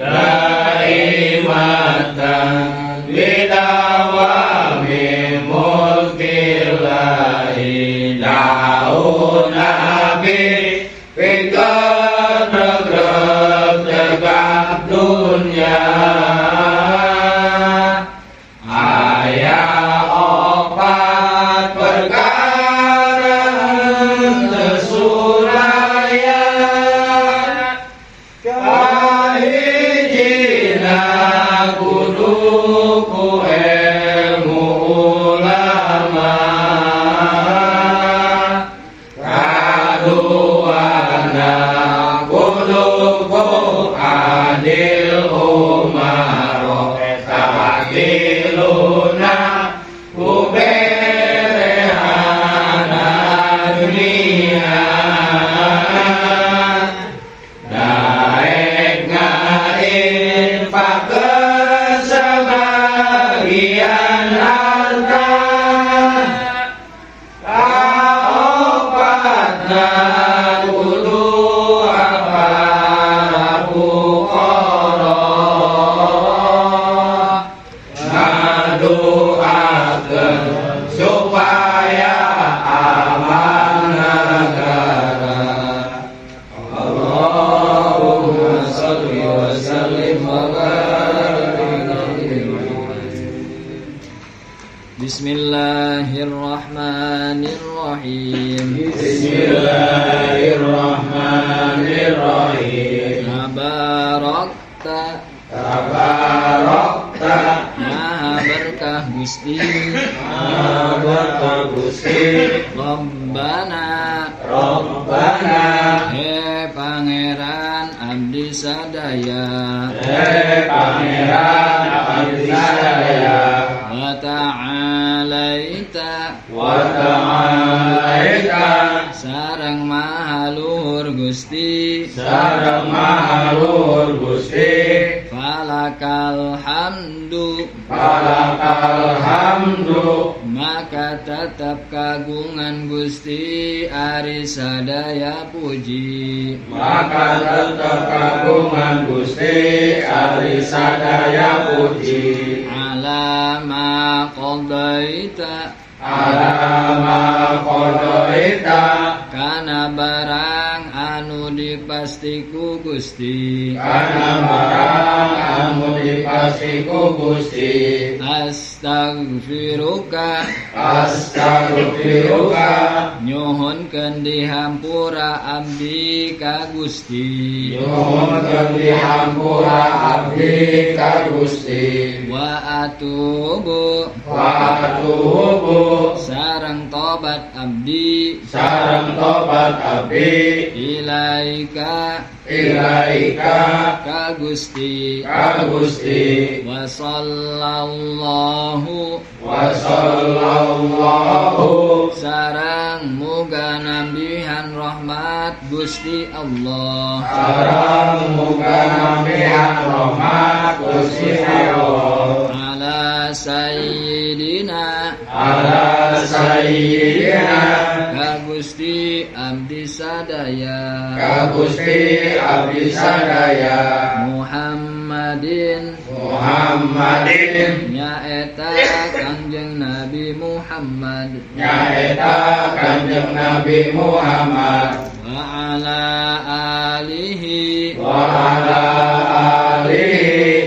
Dai Bismillahirrahmanirrahim. Bismillahirrahmanirrahim. Tabarakta Maha berkah Gusti, Maha berkah Gusti. Rabbana Pangeran abdi sadaya, Pangeran abdi sadaya. wa ta'alaita sareng maha luhur Gusti, Sareng maha luhur Gusti. falakal hamdu maka tetap kagungan Gusti ari sadaya puji, Maka tetap kagungan Gusti ari sadaya puji. alama qadaita Alama qadaita kana barang anu dipastiku Gusti, kana barang anu dipastiku Gusti. Astaghfiruka nyuhunkeun dihampura abdi ka Gusti, Nyuhunkeun dihampura abdi ka Gusti. wa atubu sareng tobat abdi Sareng tobat abdi ilaika ka Gusti, ka Gusti. wa sallallahu sareng muga nambihan rahmat Gusti Allah, Sareng muga nambihan rahmat Gusti Allah. ala sayyidina ka Gusti abdi sadaya, Muhammadin nyaeta Kanjeng Nabi Muhammad, nyaeta Kanjeng Nabi Muhammad. wa ala alihi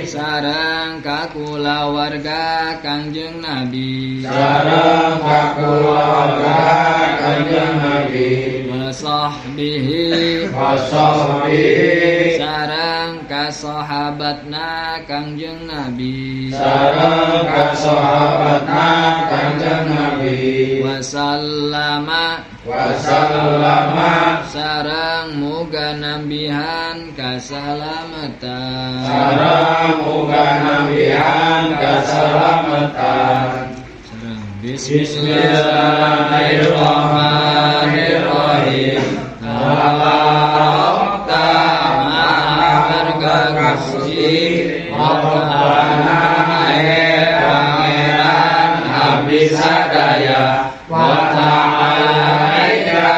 sareng kakulawarga Kanjeng Nabi, Sareng kakeluarga Kanjeng Nabi. wa sahbihi sareng kasahabatna Kanjeng Nabi, Sareng kasahabatna Kanjeng Nabi. wa sallama sareng muga nambihan kasalamatan. Sareng muga nambihan kasalamatan. Bismillahirrahmanirrahim. Tabarakta maha berkah Gusti, Rabbana pangeran abdi sadaya, wa ta'alaika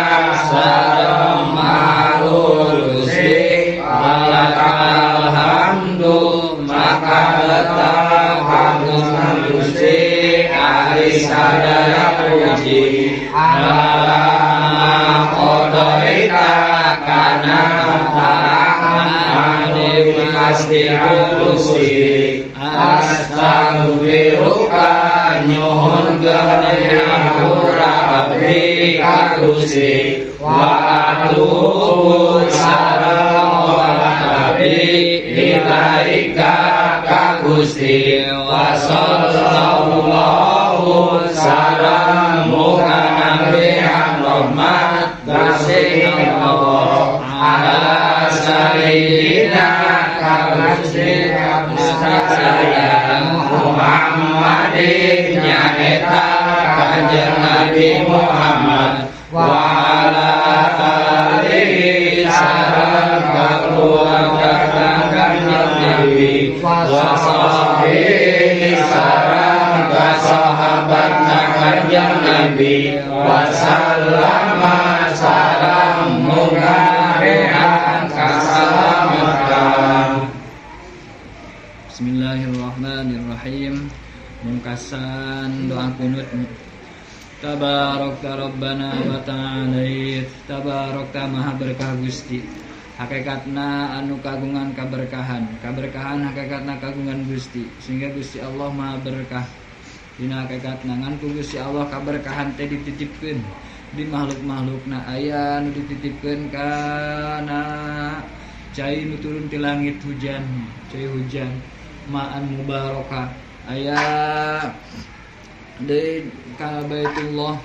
sareng maha luhur Gusti, falakal hamdu maka tetap kagungan Gusti ari sadaya puji, alama qadaita kana barang dipastiku Gusti. Astaghfiruka nyuhunkeun dihampura abdi ka Gusti, wa atubu sareng tobat abdi ilaika ka Gusti, wa sallallahu sareng muga nambihan rahmat Gusti Allah, ala sayyidina ka Gusti abdi sadaya, Muhammadin nyaeta Kanjeng Nabi Muhammad, wa ala alihi sareng kakeluarga Kanjeng Nabi, wa sahbihi sareng kasahabatna Kanjeng Nabi, wa sallama sareng muga nambihan kasalamatan. Bismillahirrahmanirrahim. Mungkasan doa kunut. Tabarakta Rabbana wa ta'alait. Tabarakta maha berkah Gusti, hakikatna anu kagungan kaberkahan hakikatna kagungan Gusti, sehingga Gusti Allah maha berkah dina hakikat nangan ku Gusti Allah kaberkahan teh dititipkeun di makhluk-makhlukna aya nu dititipkeun kana cai nu turun ti langit hujan, cai hujan ma'an mubarakah aya deui ka Baitullah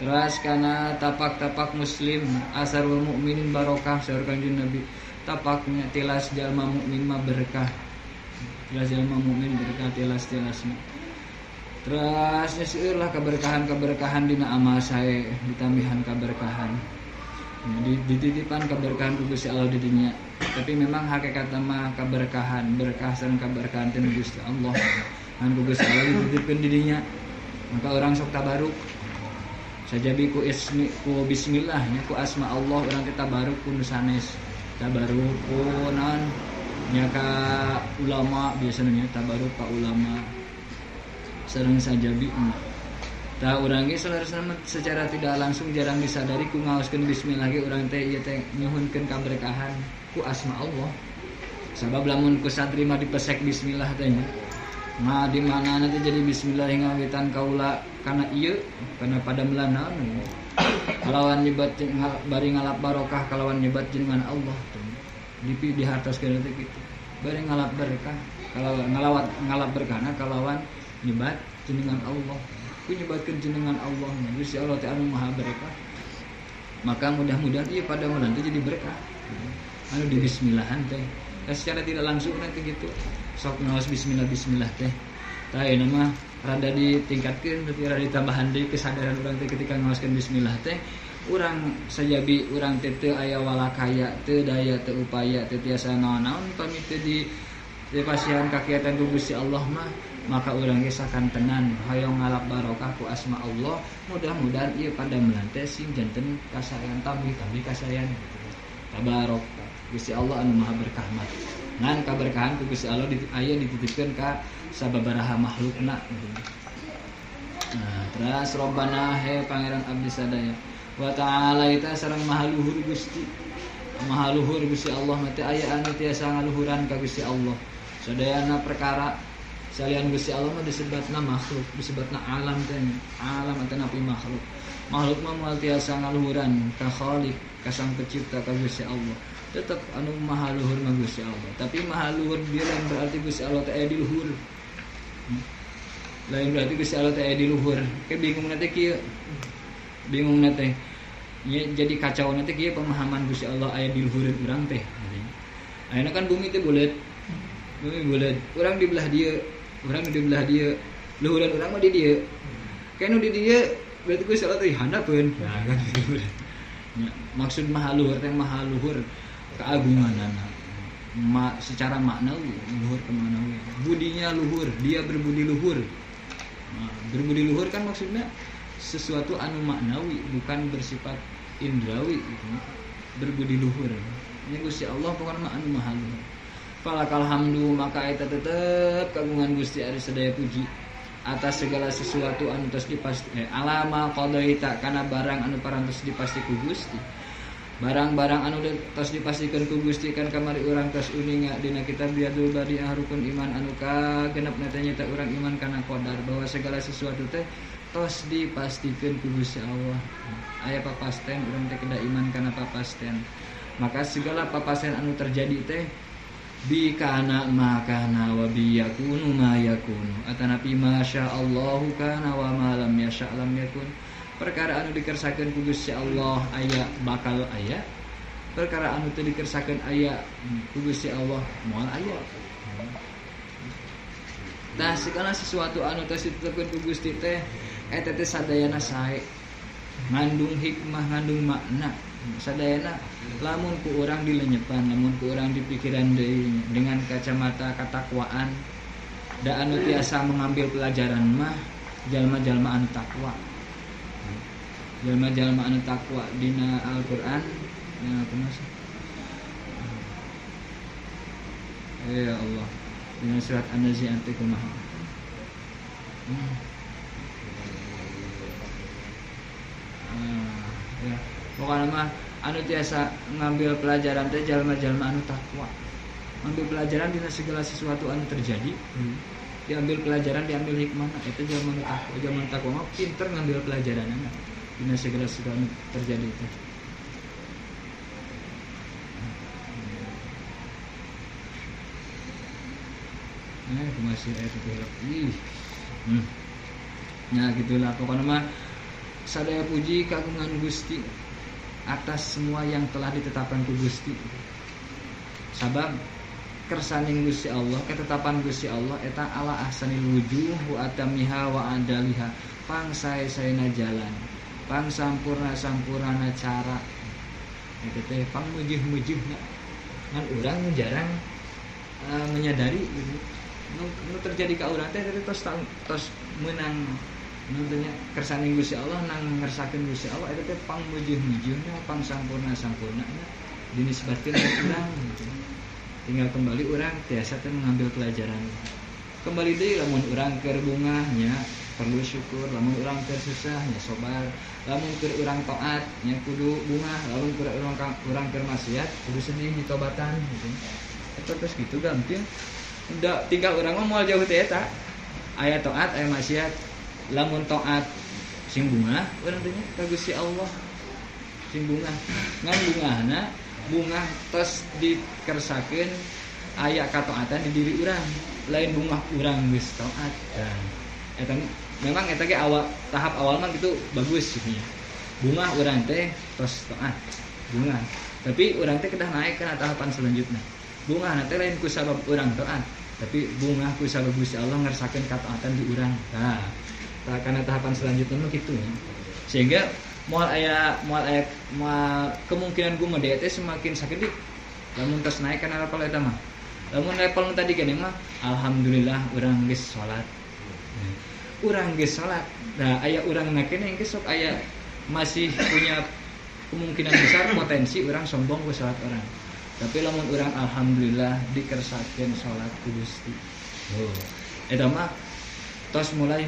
teras kana tapak-tapak muslim asarul mukminin barokah saur Kanjeng Nabi tapaknya tilas jalma mukmin mah berkah tilas jalma mukmin berkah tilas-tilasna terus nyeseulah keberkahan dina amal sae ditambihan keberkahan dititipan keberkahan ku Gusti Allah di dunia tapi memang hakikatna mah keberkahan berkah sareng keberkahan teh Gusti Allah kan ku Gusti Allah dititipkeun di dinya maka orang sok tabaruk sajabi ku bismillah nya ku asma Allah urang teh tabaruk ku nu sanes tabaruk ku naon nya ka ulama biasanya tabaruk ka ulama sareng sajabi tah urang ge saudara-saudara secara tidak langsung jarang disadari ku ngaoskeun bismillah ge urang teh ieu teh nyuhunkeun kaberkahan ku asma Allah sabab lamun ku satri mah dipesek bismillah teh nya nah di mana nanti jadi bismillah ngawitan kaula kana ieu kana pada melana kalawan nyebat bari ngalap barokah kalawan nyebat jenengan Allah di hartoskeun teh kitu bari ngalap berkah kalawan ngalap berkahna kalawan nyebat jenengan Allah ku nyebatkeun jenengan Allah Gusti Allah teh anu maha berkah maka mudah-mudahan ieu pada mulan teh jadi berkah anu di bismillahan teh secara tidak langsung nanti gitu sok ngaos bismillah teh tah ieu mah rada ditingkatkeun tapi rada ditambahan deui kesadaran urang teh ketika ngaoskeun bismillah teh urang sajabi urang teh teu aya walakaya teu daya teu upaya teu tiasa naon-naon pami teu di pasihan kakiatan ku Gusti Allah mah maka urang ge sakan tenan hoyong ngalap barokah ku asma Allah mudah-mudahan ieu pada melantai sing janten kasayan tambih kasayan tabarok Gusti Allah anu maha berkah mah ngan kaberkahan ku Gusti Allah aya dititipkeun ka sababaraha makhlukna nah terus Rabbana he pangeran abdi sadaya wa ta'ala ita sareng maha luhur Gusti Allah mah teh aya anu tiasa ngaluhuran ka Gusti Allah sadayana perkara salian Gusti Allah mah disebutna makhluk disebutna alam teh alam atau napi makhluk mah moal tiasa ngaluhuran ka khaliq ka sang pencipta ka Gusti Allah tetap anu maha luhur mah Gusti Allah tapi maha luhur dia lain berarti Gusti Allah teh aya di luhur lain berarti Gusti Allah teh aya di luhur ke bingung nanti kieu bingung nanti jadi kacau nanti kieu pemahaman Gusti Allah aya di luhur urang teh ayeuna kan bumi teh bulet urang di belah dia luhuran urang mah di dieu kanu di dieu berarti Gusti Allah teh handapeun nah kan maksud maha luhur teh maha luhur keagunganana secara maknawi luhur kemanawi budinya luhur dia berbudi luhur berbudi luhur kan maksudnya sesuatu anu maknawi bukan bersifat indrawi gitu. Berbudi luhur ini Gusti Allah pokoknya anu maha luhur falakal hamdu maka eta tetep kagungan Gusti ari sadaya puji atas segala sesuatu anu tos dipasti alama qadaita kana barang anu parantos dipasti ku Gusti barang-barang anu tos dipastikeun ku Gusti kan kamari urang tos uninga dina kitab biadul badi rukun iman anu kagenepna teh nyata urang iman kana qadar bahwa segala sesuatu teh tos dipastikeun ku Gusti Allah aya papasten urang teh kedah iman kana papasten maka segala papasten anu terjadi teh bi kana makana wa bi yakunu ma yakunu atanapi masyaallahu kana wa ma lam yasha lam yakun perkara anu dikersakeun ku Gusti Allah aya bakal aya perkara anu teu dikersakeun aya ku Gusti Allah moal aya tah segala sesuatu anu tos ditetepkeun ku Gusti teh eta teh sadayana sae ngandung hikmah ngandung makna sadayana lamun ku urang dilenyepan lamun ku urang dipikiran deui dengan kacamata katakwaan da anu tiasa mengambil pelajaran mah jalma-jalma anu takwa jalma-jalma anu takwa dina Al-Qur'an ya apa maksud ya Allah dina surat An-Nazi'at kumaha ya pokoknya mah anu tiasa ngambil pelajaran teh jalma-jalma anu takwa ngambil pelajaran dina segala sesuatu anu terjadi diambil pelajaran, diambil hikmah. Itu zaman takwa mah pinter ngambil pelajaran dina segala terjadi itu. Itu masih ayat itu lagi. Nah gitulah pokoknya mah sadaya puji kagungan Gusti atas semua yang telah ditetapkan ku Gusti. Sabab kersaning Gusti Allah, ketetapan Gusti Allah eta ala ahsanil wujuh wa atamiha wa adaliha, pangsae-saena jalan, pang sampurna cara. Eta teh pang mujih-mujihna. Ngan urang jarang menyadari gitu. Nu terjadi ka urang teh tos menang nuntutnya kersaning Gusti Allah nang ngersakeun Gusti Allah eta teh pang mujih-mujihna, pang sampurna-sampurnana dinisbatkeun ka urang gitu. Tinggal kembali urang tiasa teh mengambil pelajaran. Kembali deui lamun urang keur bungah nya perlu syukur, lamun urang keur susah nya sabar, lamun keur urang taat nya kudu bungah, lamun keur urang keur maksiat kudu sedih ditobatan gitu. Eta terus gitu gampil. Udah tinggal urang mah moal jauh teh eta. Aya taat, aya maksiat. Lamun taat sing bungah urang teh nya ka Gusti Allah. Sing bungah. Ngan bungahna bungah tos dikersakeun aya kataatan di diri urang. Lain bungah urang geus taat. Eta memang eta ge tahap awal mah gitu bagus gitu nya. Bungah urang teh tos taat. Bungah. Tapi urang teh kedah naik kana tahapan selanjutnya. Bungah nanti lain ku sabab urang taat, tapi bungah ku sabab Gusti Allah ngersakeun kataatan di urang. Nah, karena tahapan selanjutnya mah kitu ya. Sehingga moal aya kemungkinan gumadea teh semakin sakedik. Lamun tos naik kana level eta mah. Lamun level tadi geuning mah alhamdulillah urang geus salat. Urang geus salat. Nah, aya urang nakene geus sok aya masih punya kemungkinan besar potensi urang sombong ku salat orang. Tapi lamun urang alhamdulillah dikersakeun salat ku Gusti. Eta mah tos mulai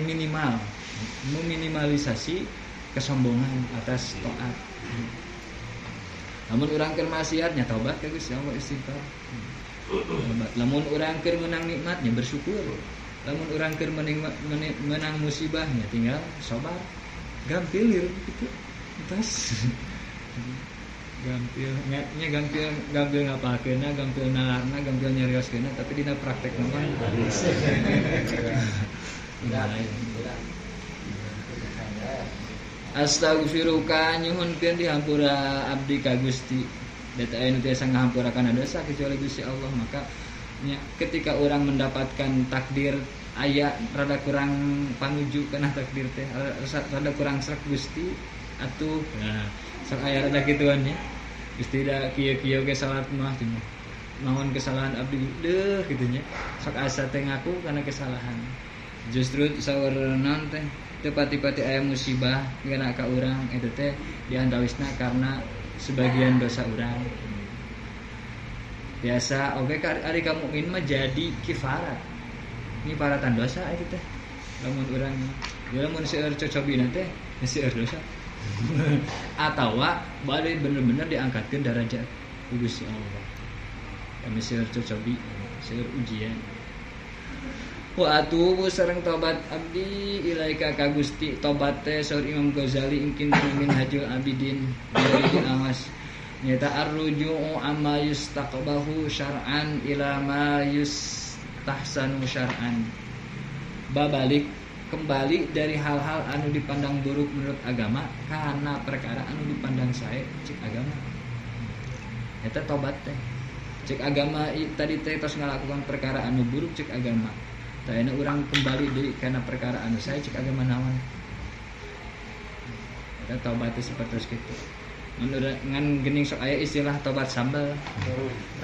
meminimalisasi kesombongan atas taat. Lamun urang keur maksiat nya tobat ka Gusti Allah istighfar. Lamun urang keur meunang nikmat nya bersyukur. Lamun urang keur menang musibah nya tinggal sabar. Gampil gitu. Entas. gampil ngapakeunna, gampil nalarna, gampil nyarioskeunna, tapi dina praktekna mah Astaghfiruka nyuhunkeun dihampura abdi ka Gusti. Da aya nu tiasa ngahampurakan dosa kecuali Gusti Allah. Maka ketika orang mendapatkan takdir aya rada kurang panuju kana takdir teh, rada kurang srek Gusti atuh. Nah, sok aya rada kituan nya. Gusti da kieu-kieu ge salat mah cenah. Naon kesalahan abdi deuh kitu nya. Sok asa teh ngaku kana kesalahan. Justru sawereunana teh teu pati-pati aya musibah ngena ka urang eta teh diantawisna karena sebagian dosa urang. Biasa oge ari ka mukmin mah jadi kifarat. Ini paratan dosa eta teh. Lamun urang lamun seueur cocobina teh seueur dosa. Atawa bade bener-bener diangkatkeun derajat ku Gusti Allah. Kami seueur cocobi, seueur ujian. Wa atubu sareng tobat abdi ilaika ka Gusti. Tobat teh saur Imam Ghazali ingkin min hajul abidin dari awas. Nyata arruju'u amma yustaqbahu syar'an ila ma yustahsanu syar'an. Babalik kembali dari hal-hal anu dipandang buruk menurut agama karena perkara anu dipandang sae cek agama. Eta tobat teh. Cek agama tadi teh tos ngalakukan perkara anu buruk cek agama. Tayana urang kembali deui kana perkara anu sae cek agama naon. Eta tobat teh sapertos kitu. Ngan geuning sok aya istilah tobat sambal.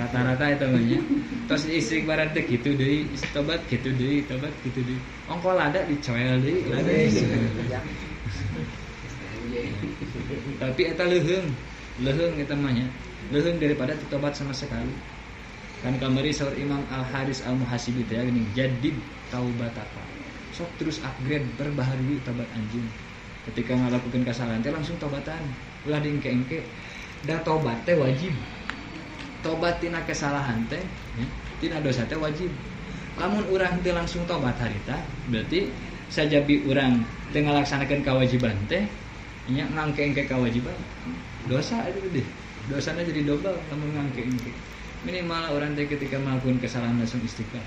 Rata-rata eta mah nya. Tos istighfar teh kitu deui, tobat kitu deui, tobat kitu deui. Ongko lada dicoel deui, lada. Tapi eta leuheung eta mah nya. Leuheung daripada tobat sama sekali. Kan kamari saur Imam Al-Haris Al-Muhasibi teh geuning jadid taubataka. Sok terus upgrade perbaharui tobat anjeun. Ketika ngalakukeun kasalahan teh langsung tobatan. Ulah diengke-engke. Da tobat teh wajib. Tobat tina kesalahan teh, tina dosa teh wajib. Lamun urang teu langsung tobat harita, berarti sajabi urang teu ngalaksanakeun kewajiban teh nya ngangke-engke kewajiban. Dosa itu deh. Dosana jadi double lamun ngangke-engke. Minimal orang teh ketika melakukan kesalahan langsung istighfar.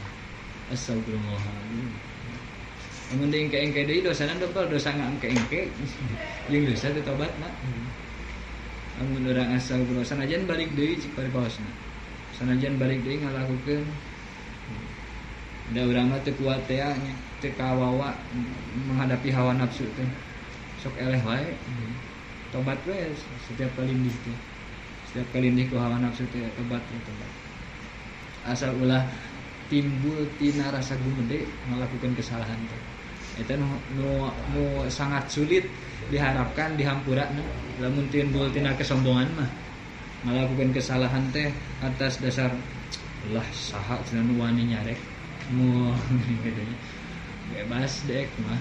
Astagfirullahaladzim. Lamun deui engke-engke deui dosana double, dosa ngangke-engke jeung dosa teu tobatna. Lamun urang astagfirullah sanajan balik deui cik paripaosna. Sanajan balik deui ngalakukeun da urang mah teu kuat teh nya teu kawawa menghadapi hawa nafsu teh. Sok eleh wae. Tobat we setiap kali lindih teh. Setiap kali lindih ku hawa nafsu teh tobat. Asal ulah timbul tina rasa gumede ngalakukeun kesalahan teh. Eta nu sangat sulit diharapkan dihampurana lamun timbul tina kesombongan mah. Ngalakukeun kesalahan teh atas dasar lah saha cenah nu wani nyarek. Moh katanya bebas dek mah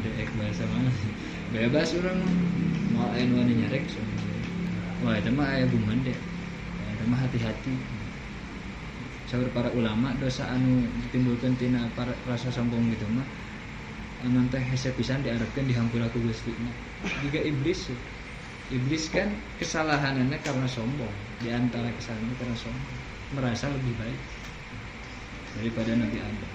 dek bahasa mah bebas orang mau aya nu nyarek so. Wah eta mah aya bungan dek eta mah hati-hati saur para ulama dosa anu ditimbulkeun tina rasa sombong gitu mah anu teh hese pisan diarepkeun dihampura ku Gusti mah juga iblis kan kesalahanana karena sombong di antara kesalahanna karena sombong merasa lebih baik daripada Nabi Adam.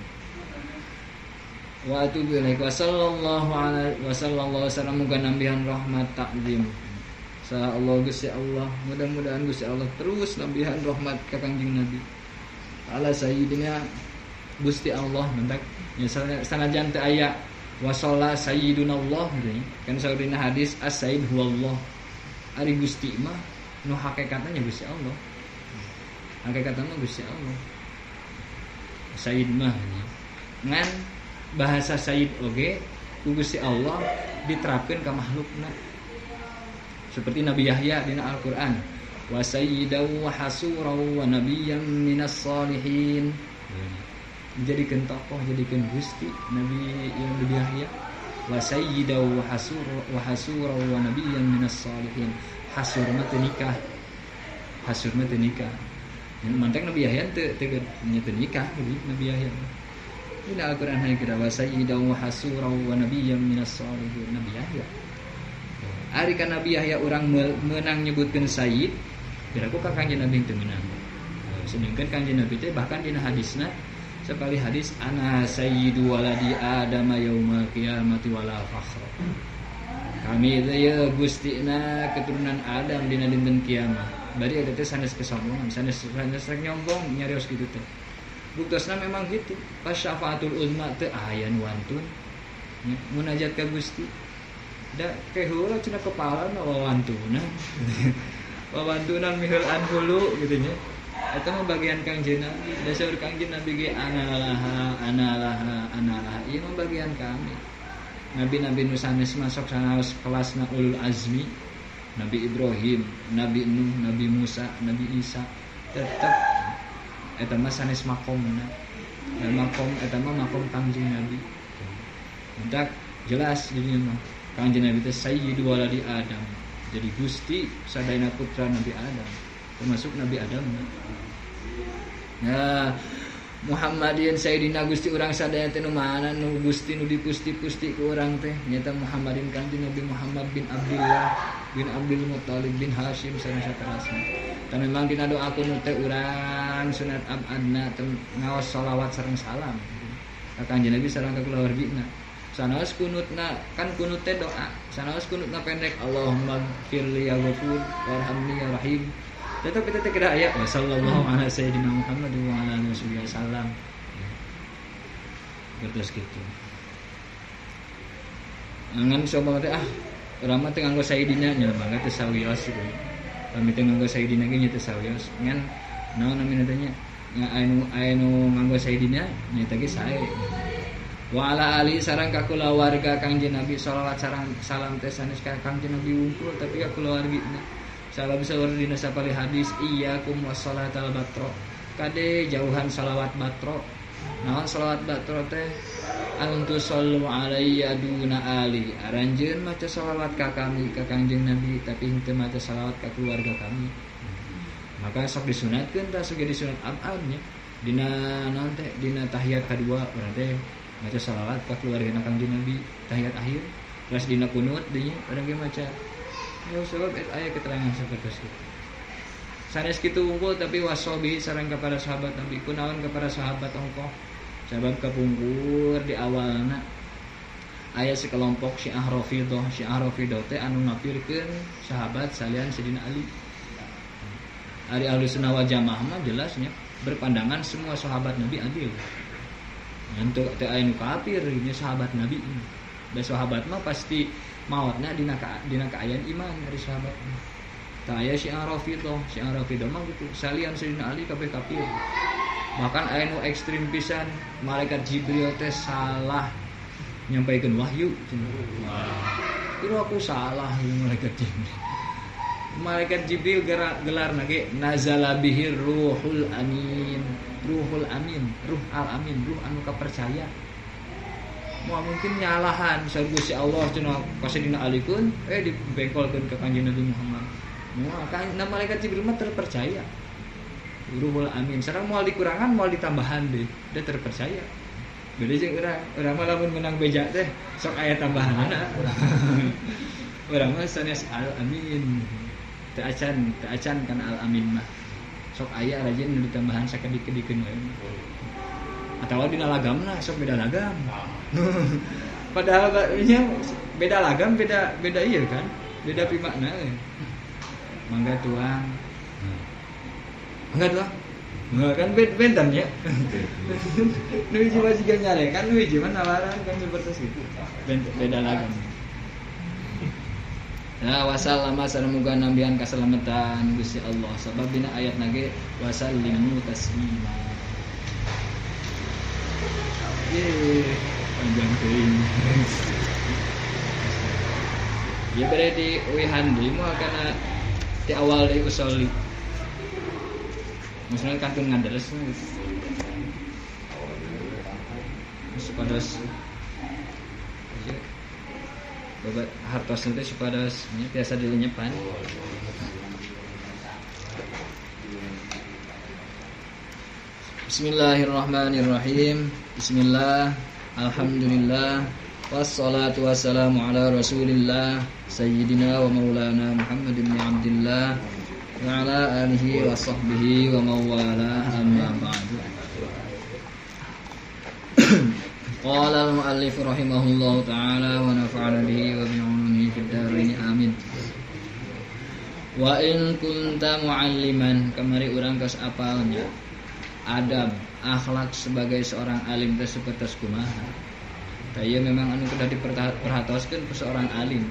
Wa atubu ilaika sallallahu alaihi wasallam muga nambihan rahmat takzim. Sa Allah Gusti Allah, mudah-mudahan Gusti Allah terus nambihan rahmat ka Kangjeng Nabi. Ala sayyidina Gusti Allah mentak nya sanajan teu aya wa shalla sayyidunallah kan saurina hadis as-sayyid huwallah. Ari Gusti mah nu hakikatna nya Gusti Allah. Hakikatna Gusti Allah. Sayyid mah ngan bahasa sayyid oge ku Gusti Allah diterapkeun ka makhlukna seperti Nabi Yahya dina Al-Qur'an wa sayyidaw wa hasura wa nabiyyan minas salihin jadikeun tokoh jadikeun Gusti Nabi Yahya wa sayyidaw wa hasura wa nabiyyan minas salihin hasur mah teu nikah mantek Nabi Yahya teu nikah jadi Nabi Yahya. Ini Al-Qur'an hayang kira wa sayyidan wa hasura wa nabiyyan minas salihin Nabi Yahya. Ari ka Nabi Yahya urang meunang nyebutkeun sayyid, biraku ka Kangjeng Nabi teu meunang. Sedengkeun Kangjeng Nabi teh bahkan dina hadisna sekali hadis ana sayyidu waladi Adam yaumal qiyamati wala fakhra. Kami teh gustina keturunan Adam dina dinten kiamat. Bari ada teh sanes kesombongan, sanes rek nyombong nyarios kitu teh. Buktosna memang gitu. Pas syafaatul uzma teu aya nu wantun. Munajat ka Gusti. Da keheula cenah kepalana wawantuna. Wawantunan miheulan hulu gitu nya. Eta mah bagian Kangjeng Nabi. Dasar Kangjeng Nabi ge analaha. Ieu mah bagian kami. Nabi-nabi nu sanes masuk sanaos kelasna ulul azmi. Nabi Ibrahim, Nabi Nuh, Nabi Musa, Nabi Isa tetap eta mah sanes makomna. Dan makom eta mah makom Kangjeng Nabi. Mentak jelas jadinya mah Kangjeng Nabi teh sayyidu waladi Adam. Jadi Gusti sadayana putra Nabi Adam, termasuk Nabi Adam. Nah, Muhammadin Sayyidina Gusti urang sadaya teh nu mana nu Gusti nu dipusti-pusti ku urang teh nyata Muhammadin Kanjeng Nabi Muhammad bin Abdullah bin Abdul Muttalib bin Hashim sanes saterasna. Dan memang dina doakeun nu teh urang sunat abadna teh ngaos shalawat sareng salam ka Kanjeng Nabi sareng ka keluargina. Sanaos kunutna kan kunut teh doa. Sanaos kunutna pendek Allahumma firli ya ghafur warhamni ya rahim. Tetap kita kira ayat sallallahu alaihi sayyidina Muhammad wa ala alihi wasallam. Terus gitu. Ngan coba teh urang mah teh nganggo sayyidina nya mangga teh sawios gitu. Kami teh nganggo sayyidina ge nya teh sawios. Ngan naon namina teh nya anu nganggo sayyidina nya teh ge sae. Wa ala ali sareng ka kulawarga Kangjeng Nabi shalawat sareng salam teh sanes ka Kangjeng Nabi wungkul tapi ka kulawargina. Salam sahur dina sapali hadis iyyakum wassalatal batro. Kade jauhan salawat batro. Naon salawat batro teh antu sallu alayya duna ali. Aranjeun maca salawat ka kami ka Kangjeng Nabi tapi henteu maca salawat ka keluarga kami. Maka sok disunatkeun tah sok disunat abadnya. dina naon teh dina tahiyat kadua berarti maca salawat ka keluarga Kangjeng Nabi tahiyat akhir terus dina kunut dinya urang ge maca ya sebab aya keterangan sapertos kitu sanes kitu unggul tapi wasobi sareng kepada sahabat Nabi kunaon kepada sahabat ongkoh sabab kapungkur di awalna aya sekelompok Syiah Rafidhah teh anu ngapirkeun sahabat salian Sayyidina Ali. Ari Ahlussunnah wal Jamaah mah jelasnya berpandangan semua sahabat Nabi adil. Untuk teu aya nu kafir nya sahabat Nabi. Da sahabat mah pasti maotna dina kaayaan iman dari sahabat. Tah aya Syiah Rafidhah mah gitu. Salian Sayyidina Ali kabeh kafir. Bahkan aya nu ekstrim pisan, malaikat Jibril teh salah nyampaikeun wahyu. Itu aku salah malaikat Jibril. Malaikat Jibril gelarna ge nazala bihir ruhul amin, ruh al-amin, ruh anu kapercaya. Moal mungkin nyalahan sareng Gusti Allah cenah kasedina alikeun dibengkolkeun ka Kanjeng Nabi Muhammad. Moal kan malaikat Jibril mah terpercaya. Ruhul amin. Sareng moal dikurangan moal ditambahan deh, dia terpercaya. Beda jeung urang mah lamun menang beja teh sok aya tambahanna. Urang mah sanes al-amin. Teu acan kana al-amin mah. Sok aya rajin nu ditambahan sakedik-kedikeun we. Atawa dina lagamna sok beda lagam. Padahal nya beda lagam beda ieu kan. Beda pimakna. Mangga tuang. Enggak kan bentan ya. Nu hiji mah siga nyarekan, nu hiji mah nawaran kan seperti itu. Beda lagam. Nah, wasallama saramuga nambihan kaselamatan Gusti Allah. Sabab dina ayat nage wasallimu taslima. Panjang teuing. Ya berarti wihan deui mah kana di awal deui usolli. Maksudnya kantun ngadares supados babat hartos nanti supados biasa dilenyepan. Bismillahirrahmanirrahim. Bismillah, alhamdulillah, wassalatu wassalamu ala rasulillah sayyidina wa maulana Muhammad bin Abdillah wa ala alihi wa sahbihi wa mawala amma ba'du. Qala al-muallif rahimahullahu ta'ala wa nafa'ana bihi wa bi'ulumihi fid dharain amin. Wa in kunta mu'alliman, kemari urang geus apalnya adab akhlak sebagai seorang alim teh sapertos kumaha. Tah ieu memang anu kudu diperhatoskeun ku seorang alim.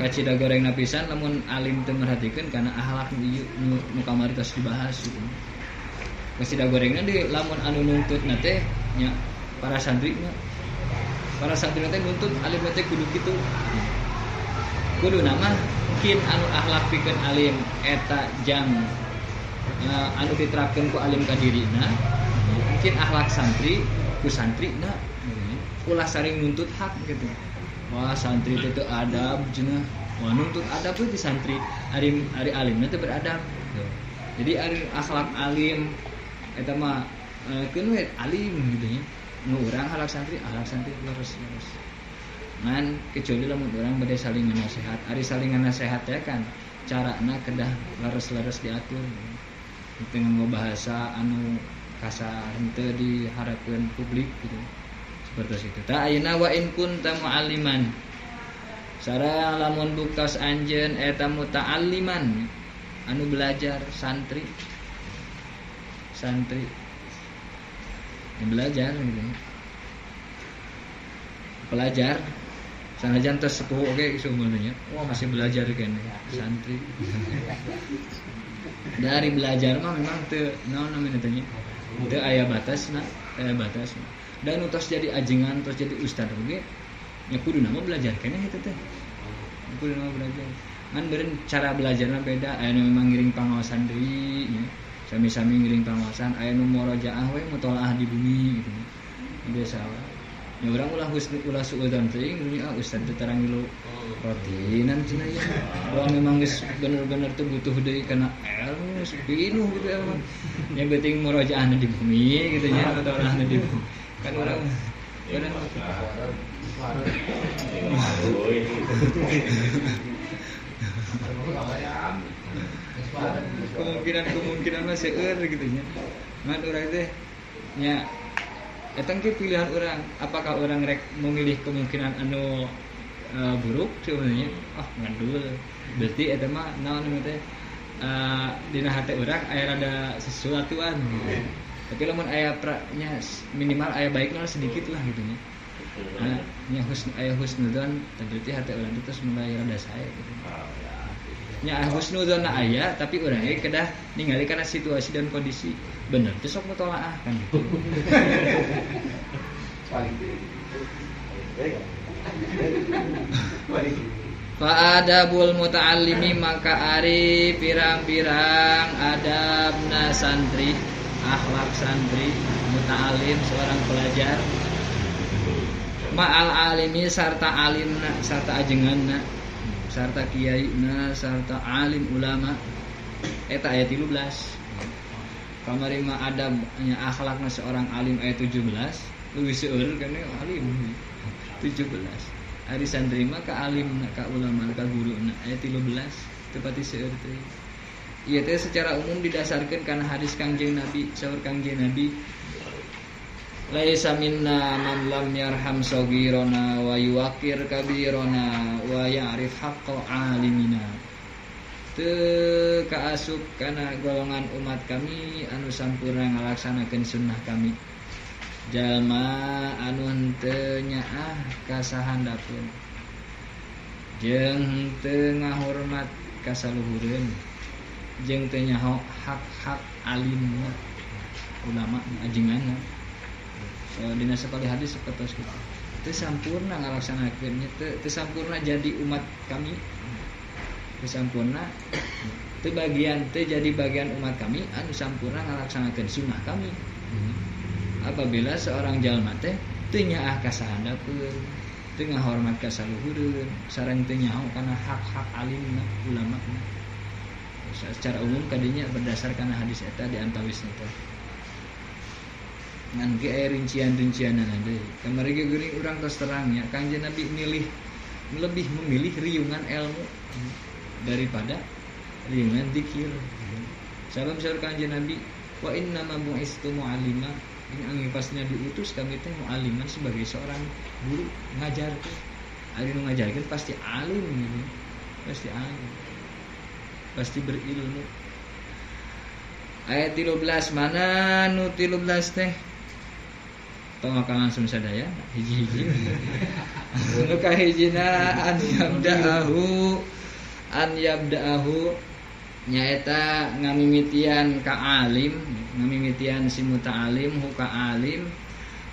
Kacida goreng napisan lamun alim teu merhatikeun kana akhlak nu kamari tos dibahas gitu. Kacida gorengna di lamun anu nuntutna teh nya para santri teh nuntut alim teh kudu kitu. Kudu nama mungkin anu akhlak pikeun alim eta jang anu diterapkeun ku alim ka dirina. Mungkin akhlak santri ku santrina ulah saring nuntut hak gitu. Wah santri itu adab cenah. Wah nuntut adab teh di santri ari alimna teh beradab. Jadi ari akhlak alim eta mah keun we alim gitu nya. Nu urang akhlak santri leres. Ngan kecuali lamun urang bade saling nasihat. Ari saling nasihat teh kan carana kedah leres-leres diatur. Dengan bahasa anu kasar henteu diharapkeun publik gitu. Seperti itu. Ta ayeuna wa in kunta mu'alliman. Sareng lamun buktos anjeun eta muta'alliman anu belajar santri. Yang belajar gitu. Pelajar sanajan teh sepuh oge seumurnya. Wah masih belajar kene santri. Dari belajar mah memang teu naon namanya teh nya. Teu aya batasna. Dan utos jadi ajengan, terus jadi ustad oge nya kudu nama belajar keneh eta teh. Kudu nama belajar. Ngan beureun cara belajarna beda, aya nu memang ngiring pangaosan deui nya. Sami-sami ngiring pangaosan, aya nu murojaah we mutolaah di bumi gitu. Biasa we. Ya urang ulah suudzon teuing nya ustaz teu terang dulu rotinan cenah ya. Kalau memang geus bener-bener teu butuh deui kana ilmu pinuh gitu emang. Nya beuting murojaahna di bumi gitu nya atau orangna di bumi. Kan urang kemungkinan mah seueur gitu nya. Ngan urang teh nya eta ge pilihan urang, apakah urang rek memilih kemungkinan anu buruk sebenarnya ngandul. Berarti eta mah naon teh dina hate urang aya rada sesuatuan gitu. Tapi lamun aya nya minimal aya baikna sedikit lah gitu nya. Nah, nya aya husnudzon berarti hate urang itu mulai rada sae gitu. Nya husnudzon aya tapi urang ge kedah ningali kana situasi dan kondisi bener teh sok mutolaah kan gitu. Fa adabul muta'allimi maka ari pirang-pirang adabna santri, akhlak santri, muta'allim seorang pelajar. Ma'al alimi sarta alimna, sarta ajenganna, sarta kiyaina, sarta alim ulama. Eta ayat 13. Kamari mah adabnya akhlakna seorang alim ayat 17, leuwih seueur kana alim 17. Ari santri mah ka alimna, ka ulama, ka guruna ayat 13 tepati seueur teh. Ieu teh secara umum didasarkeun kana hadis Kangjeng Nabi, saur Kangjeng Nabi laisa minna man lam yarham saghirana wa yuwaqir kabirana wa ya'rif haqqal alimina. Teu kaasup kana golongan umat kami anu sampurna ngalaksanakeun sunnah kami. Jalma anu henteu nyaah ka sahandapeun jeung teu ngahormat ka saluhureun jeung teu nyaho hak-hak alimna ulama ajenganna. Dina sakali hadis sapertos kitu. Teu sampurna ngalaksanakeun teu sampurna jadi umat kami. Sampurna teu jadi bagian umat kami anu sampurna ngalaksanakeun sunnah kami. Apabila seorang jalma teh teu nyaah ka sahandapeun, teu ngahormat ka saluhureun, sareng teu nyaho kana hak-hak alimna ulamana. Secara umum kadinya berdasarkan hadis eta di antawisna teh. Ngan ge aya rincian-rincianana deui. Kamari ge geuning urang tos terang nya Kangjeng Nabi lebih memilih riungan ilmu daripada riungan zikir. Salam saur Kanjeng Nabi, wa inna ma bu'istu mu'allima. Ini angin pasnya diutus kami teh mu'alliman sebagai seorang guru ngajar teh. Ari nu ngajarkeun pasti alim gitu. Pasti alim. Pasti berilmu. Ayat 13 mana nu 13 teh? Tong langsung sadaya hiji-hiji. Nu kahijina an yabda'ahu nyaeta ngamimitian ka alim, ngamimitian si muta'alim hu ka alim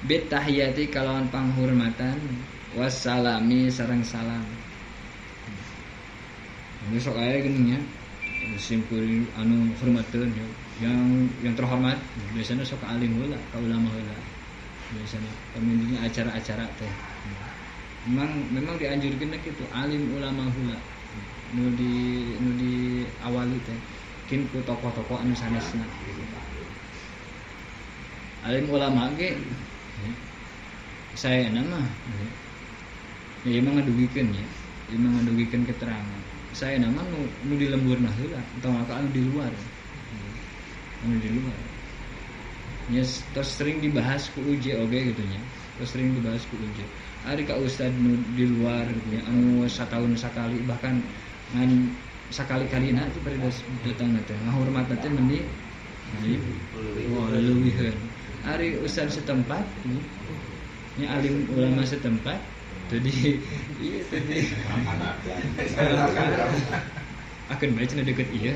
bit tahiyati kalawan panghormatan wassalami sareng salam. Ini sok aya geuning nya simpul anu hormateun yang terhormat biasanya sok ka alim heula ka ulama heula biasanya pemimpinnya acara-acara teh. Memang dianjurkeun kitu alim ulama heula. Nu di awali teh kin ku tokoh-tokoh anu sanesna. Alim ulama ge saena mah ya emang ngadugikeun ya, emang ngadugikeun keterangan. Saena mah nu di lemburna heula atau anu di luar. Anu di luar. Nya terus sering dibahas ku uje oge gitu nya. Terus sering dibahas ku uje. Ari ka ustad nu di luar gitu ya, anu satahun sakali bahkan ngan sakali-kalina itu pada datang teh ngahormat teh meni leuwihkeun. Ari ustaz setempat nya alim ulama setempat tadi ieu tadi akan bae cenah deukeut ieu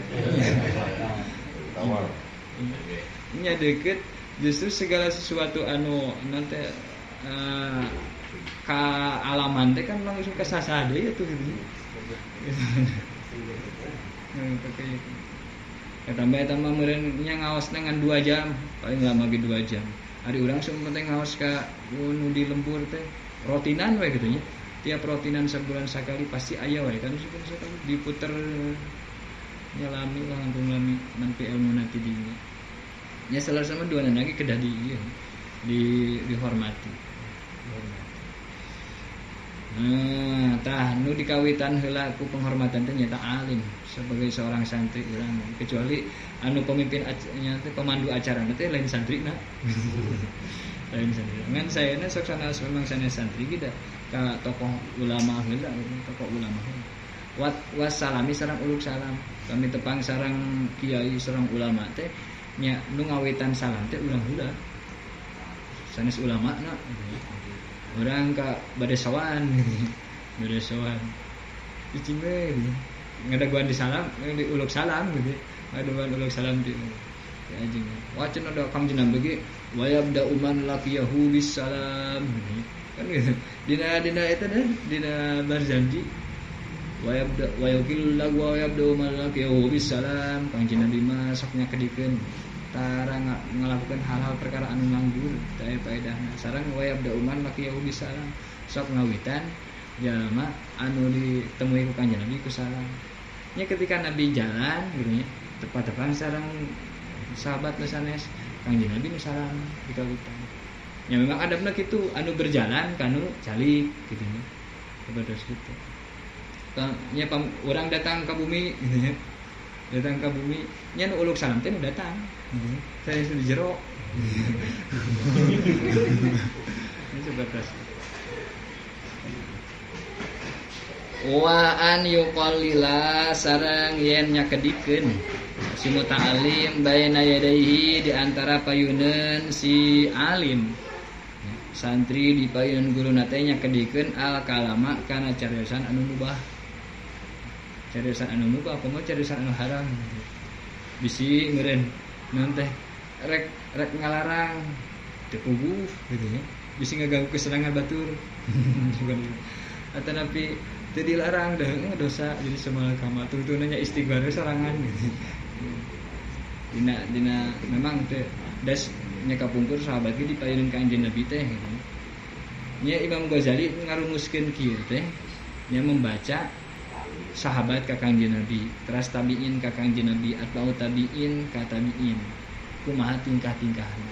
nya deukeut justru segala sesuatu anu nanti ka alaman teh kan langsung ka sasade ya tuh gitu. Pakai itu. Tambah meureun nya ngaosna ngan 2 jam, paling lama ge 2 jam. Ari urang penting ngaos ka nu di lembur teh rotinan we gitu nya. Tiap rotinan sebulan sekali pasti aya we kan sebulan sekali diputer nyalami lah langkung lami nampi ilmu nanti dinya. Nya salah sama dua lagi kedah di dihormati. Nah, tah nu dikawitan heula ku penghormatan teh nyata alim sebagai seorang santri urang kecuali anu pemimpin nya teh pemandu acara teh lain santrina. Lain santri. Ngan sayana sok sanes memang sanes santri kita ka tokoh ulama heula tokoh ulama. Wassalami sareng uluk salam. Kami tepang sareng kiai sareng ulama teh nya nu ngawitan salam teh urang heula. Sanes ulama na. Orang ka bade sawan icing we ngadaguan di salam di uluk salam gitu ngadaguan uluk salam di anjing wacan ada kang jenam bagi wayabda uman laqiyahu bis salam kan gitu dina eta deh dina Barzanji wayakil lagu wayabda uman laqiyahu bis salam kang jenam bima soknya kedikeun tara ngalakukan hal-hal perkara anu nganggur teu faedahna sareng wayabda uman laqiyahu bis salam sok ngawitan jalma anu ditemui ku Kanjeng Nabi ku salam. Nya ketika Nabi jalan gitu nya, tepat-tepat sareng sahabat nu sanes Kanjeng Nabi nu salam dikawitan. Ya memang adabna kitu anu berjalan kanu calik gitu nya. Kepada kitu. Nya urang datang ke bumi gitu nya. Datang ke bumi nya nu uluk salam teh nu datang. Saya sudah jero. Ini sebatas. Wa an yuqallila sareng yen nyakedikeun si muta'alim baina yadaihi di antara payuneun si alim. Santri di payuneun guruna teh nyakedikeun al kalama kana cariosan anu mubah. Cariosan anu mubah apa mah cariosan anu haram. Bisi meureun naon teh rek ngalarang teu puguh gitu nya. Bisi ngaganggu kesenangan batur. Atau napi teu dilarang dah dosa jadi semal kama tuntunannya istighfar sorangan gitu. Dina memang teh das nya kapungkur sahabat ge dipayeuneun ka anjeun Nabi teh gitu. Nya Imam Ghazali ngarumuskeun kieu teh nya membaca sahabat ka Kanjeng Nabi, teras tabiin ka Kanjeng Nabi atau tabiin ka tabiin. Kumaha tingkah-tingkahna.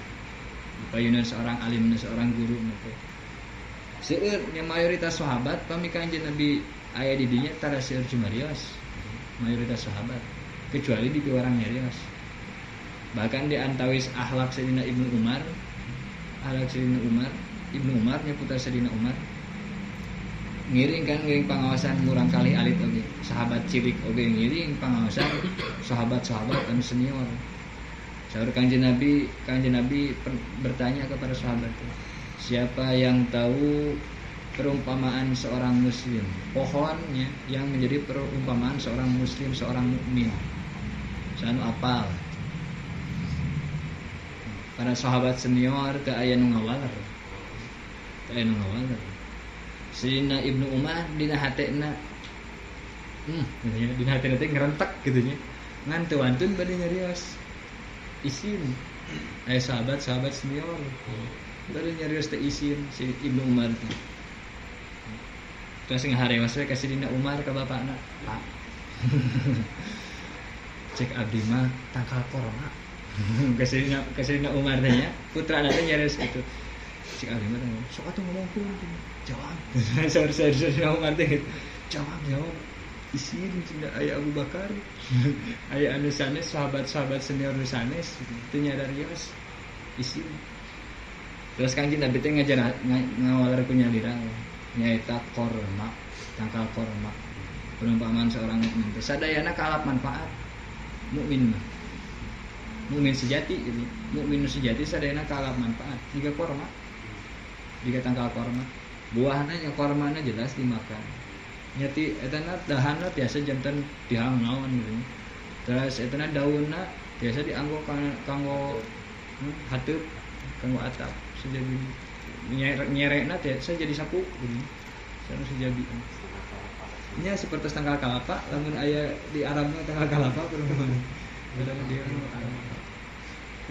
Dipayeuneun seorang alim seorang guru teh. Seueur nya mayoritas sahabat pami Kanjeng Nabi aya di dinya tara seueur jumarios. Mayoritas sahabat kecuali di orang nyarios. Bahkan di antawis akhlak Sayyidina Ibnu Umar, Ibnu Umar nya putra Sayyidina Umar. Ngiring pengawasan murang kali alit oge. Sahabat cilik oge ngiring pengawasan sahabat-sahabat anu senior. Saur Kanjeng Nabi bertanya kepada sahabat, siapa yang tahu perumpamaan seorang muslim, pohonnya yang menjadi perumpamaan seorang muslim, seorang mukmin. Sanu apal. Para sahabat senior teu aya nu ngawaler. Sayyidina Ibnu Umar dina hatena dina hatena teh ngerentek gitu nya. Ngan teu wantun bade nyarios. Isin. Aya sahabat senior. Bade nyarios teh isin si Ibnu Umar teh. Terus ngaharewas we ka Sayyidina Umar ka bapakna, Pak. Cek abdi mah tangkal korma. Ka Sayyidina Umar teh nya, putrana teh nyarios kitu. Cek abdi mah sok atuh ngomongkeun. Jawab. Saudara Umar teh jawab. Isin cenah aya Abu Bakar. Aya anu sanes sahabat-sahabat senior nu sanes teu nyadarios. Isin. Terus Kanjeng Nabi teh ngawaler ku nyalira nyaeta korma, tangkal korma. Perumpamaan seorang mukmin teh sadayana kalap manfaat. Mukmin mah. Mukmin sejati gitu. Mukmin sejati sadayana kalap manfaat. Jiga korma. Jiga tangkal korma. Buahna nya kormana jelas dimakan. Nyati etana dahanna biasa janten dihang naon gitu. Terus etana daunna biasa dianggo kanggo hateup, kanggo atap sejabi. Nyerekna teh jadi sapu gitu. Sareng sejabi. Nya seperti tangkal kalapa lamun aya di Arabna tangkal kalapa perumpamaan. Beda dia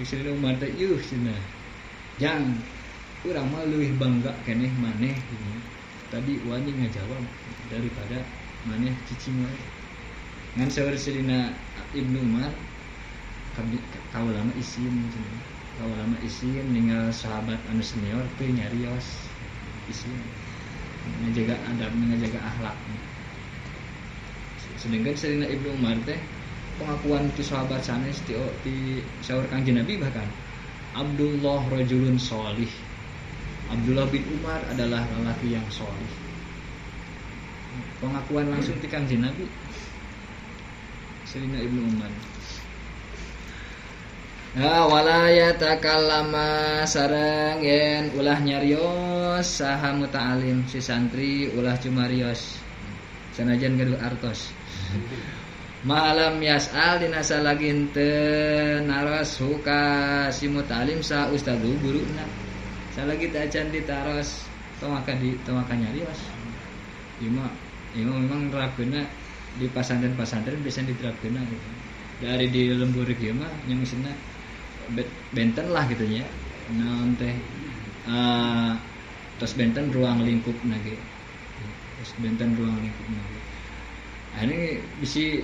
Sayyidina Umar teh cenah. Jang urang mah leuwih bangga keneh maneh gitu. Tadi wani ngajawab daripada maneh cicing wae. Ngan saur Sayyidina Ibnu Umar kaula mah isin cenah. Kaula mah isin ninggal sahabat anu senior teu nyarios isin. Ngajaga adab, ngajaga akhlak. Sedangkan Sayyidina Ibnu Umar teh pengakuan ti sahabat sanes ti saur Kangjeng Nabi bahkan Abdullah rajulun sholih. Abdullah bin Umar adalah lelaki yang sholih. Pengakuan langsung ti Kangjeng Nabi Sayyidina Ibnu Umar. Wala yatakallama sareng yen ulah nyarios saha muta'alim si santri ulah cumarios sanajan gaduh artos. Malam yas'al dina salagin teu naros huka si muta'alim sa ustadu guruna. Salagi teu acan ditaros tong maka nyarios. Ieu memang nerapkeunna di pasantren-pasantren bisa diterapkeunna gitu. Dari di lembur ieu mah nya maksudna benten lah gitu nya. Naon teh tos benten ruang lingkupna ge. Tos benten ruang lingkupna ge. Ini bisi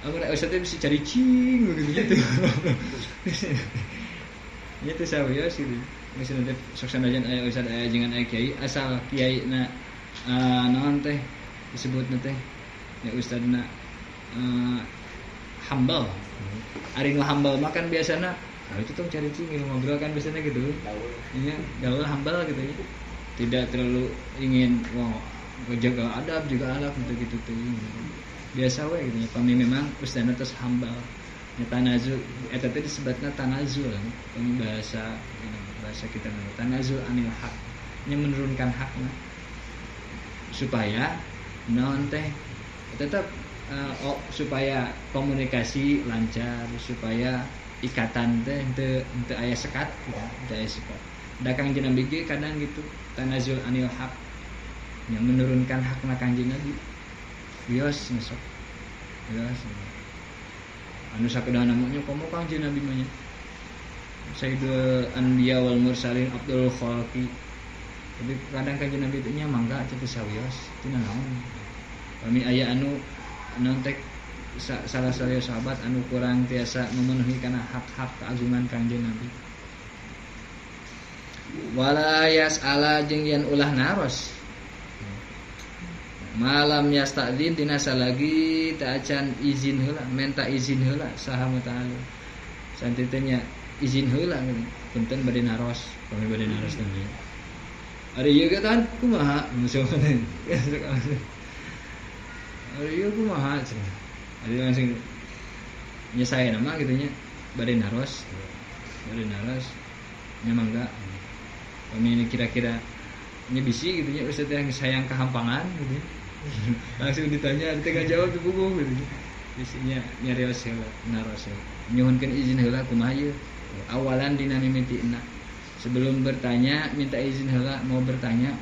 ustaz teh bisi cari cing gitu. Nya teh sawios gitu. Misalnya teh sok sanajan aya ustaz aya jangan aya kiai asal kiaina naon teh disebutna teh ya ustadna hambal. Ari nu hambal makan biasana itu tuh cari cing ngobrol kan biasanya gitu. Iya, gaul hambal gitu ya. Tidak terlalu ingin jaga adab juga alaf gitu tuh. Biasa we gitu ya. Kami memang ustadna terus hambal. Ya tanazul eta teh disebutna tanazul kan. Ini bahasa kita namanya tanazul anil haq. Nya menurunkan hakna. Supaya naon teh tetap supaya komunikasi lancar, supaya ikatan teh teu aya sekat gitu, teu aya sekat. Da Kangjeng Nabi ge kadang gitu, tanazul anil haq. Yang menurunkan hakna Kangjeng Nabi. Bios ngesok. Bios. Anu sakedahan namanya komo Kangjeng Nabi mah nya. Sayyidul Anbiya wal Mursalin Abdul Khalqi. Tapi kadang Kangjeng Nabi teh nya mangga atuh sawios, teu naon. Kami aya anu nontek salah satu sahabat anu kurang tiasa memenuhi karena hak-hak keagungan Kangjeng Nabi. Wala yas'ala jeung yen ulah naros. Malam yastadzin dina salagi teu acan izin heula, minta izin heula saha muta'alim. Santi teh nya izin heula punten bade naros, kami bade naros teh. Ari ieu ge tan kumaha musuhna. Ari ieu kumaha cenah. Ari langsung nya saya nama gitu nya bade naros nya mangga. Kami ini kira-kira nya bisi gitu nya ustaz yang sayang kehampangan gitu. Langsung ditanya teh ngajawab teh bubuh gitu. Bisinya nyarios heula naros. Nyuhunkeun izin heula kumaha ieu? Awalan dina mimitiina. Sebelum bertanya minta izin heula mau bertanya.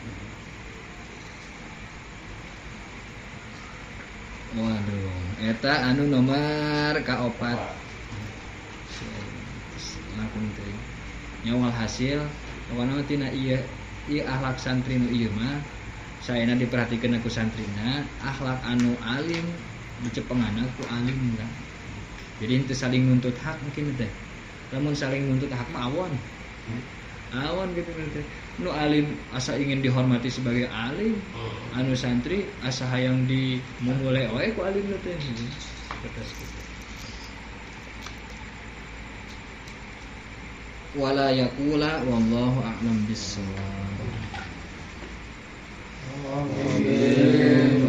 Waduh, eta anu nomor kaopat. Langsung teh. Nyawal hasil pokona tina ieu akhlak santri nu ieu mah saena diperhatikeun ku santrina, akhlak anu alim dicepengana ku alim kan. Jadi henteu saling nuntut hak mungkin teh. Lamun saling nuntut hak mah awon gitu teh. Nu alim asa ingin dihormati sebagai alim, anu santri asa hayang dimumule wae ku alim teh. Kertas gitu. Wala yaqula wallahu a'lam bissawab. Amin.